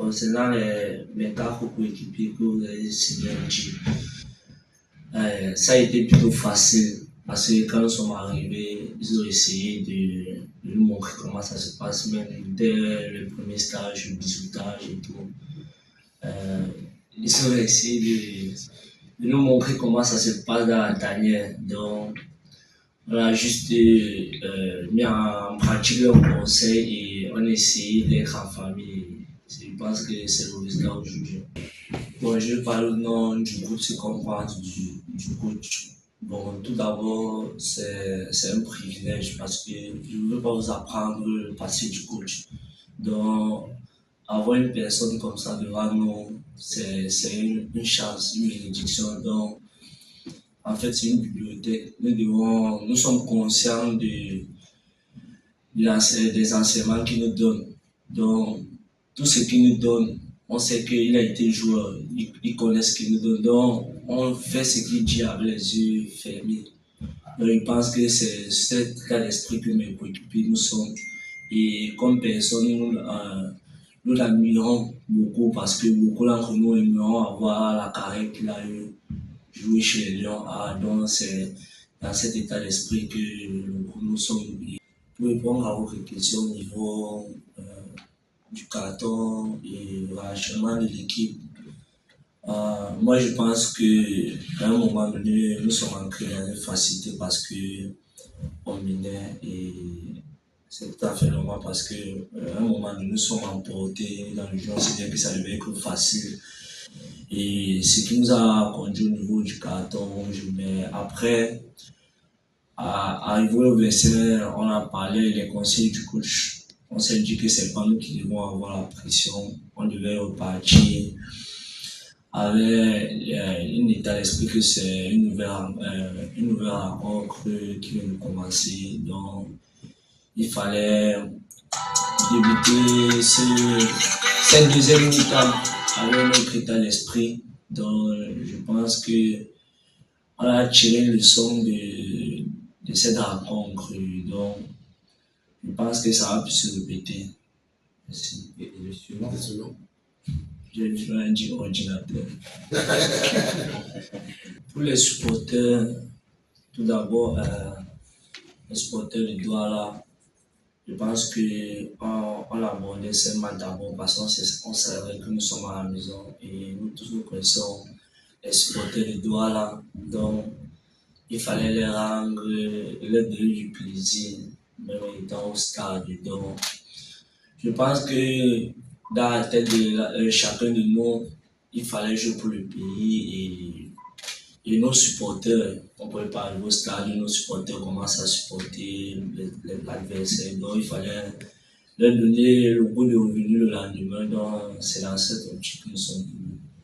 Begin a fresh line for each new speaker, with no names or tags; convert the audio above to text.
concernant les quatre coéquipiers que vous avez si bien dit, ça a été plutôt facile parce que quand nous sommes arrivés, ils ont essayé de nous montrer comment ça se passe, même dès le premier stage, le bisutage et tout. Ils ont essayé de nous montrer comment ça se passe dans la tanière. Donc, on a juste mis en pratique leurs conseils et on a essayé d'être en famille. Je pense que c'est le résultat aujourd'hui. Bon, je parle au nom du groupe, c'est qu'on parle du coach. Bon, tout d'abord, c'est un privilège parce que je ne veux pas vous apprendre le passé du coach. Donc, avoir une personne comme ça devant nous, c'est une chance, une bénédiction. Donc, en fait, c'est une bibliothèque. Nous sommes conscients des enseignements qu'il nous donne. Donc, tout ce qu'il nous donne, on sait qu'il a été joueur, il connaît ce qu'il nous donne. Donc, on fait ce qu'il dit avec les yeux fermés. Donc, je pense que c'est cet cas d'esprit que mes coéquipiers nous sommes. Et comme personne, nous l'admirons beaucoup parce que beaucoup d'entre nous aimeront avoir la carrière qu'il a eu jouer chez les Lions. Donc, c'est dans cet état d'esprit que nous sommes. Pour répondre à votre question au niveau du carton et le relâchement de l'équipe, moi je pense qu'à un moment donné, nous sommes entrés dans une facilité parce qu'on menait et c'est tout à fait normal parce qu'à un moment donné, nous sommes emportés dans le jeu, c'est bien que ça devait être facile. Et ce qui nous a conduit au niveau du carton rouge, mais après, arrivé au vestiaire, on a parlé des conseils du coach. On s'est dit que c'est pas nous qui devons avoir la pression. On devait repartir avec un état d'esprit que c'est une nouvelle rencontre qui vient de commencer. Donc, il fallait débuter cette deuxième mi-temps avec notre état d'esprit. Donc, je pense que on a tiré le son de cette rencontre. Donc, je pense que ça va pu se répéter. Merci. Et le suivant, je vais dire ordinateur. Pour les supporters, tout d'abord, les supporters de Douala, je pense qu'on abordait seulement d'abord parce qu'on savait que nous sommes à la maison et nous tous nous connaissons les supporters de Douala. Donc, il fallait leur donner du plaisir, même étant au stade. Donc, je pense que dans la tête de chacun de nous, il fallait jouer pour le pays et nos supporters, on ne pouvait pas arriver au stade, nos supporters commencent à supporter l'adversaire. Donc, il fallait leur donner le goût de revenir le lendemain. Donc, c'est dans cette optique que nous sommes venus.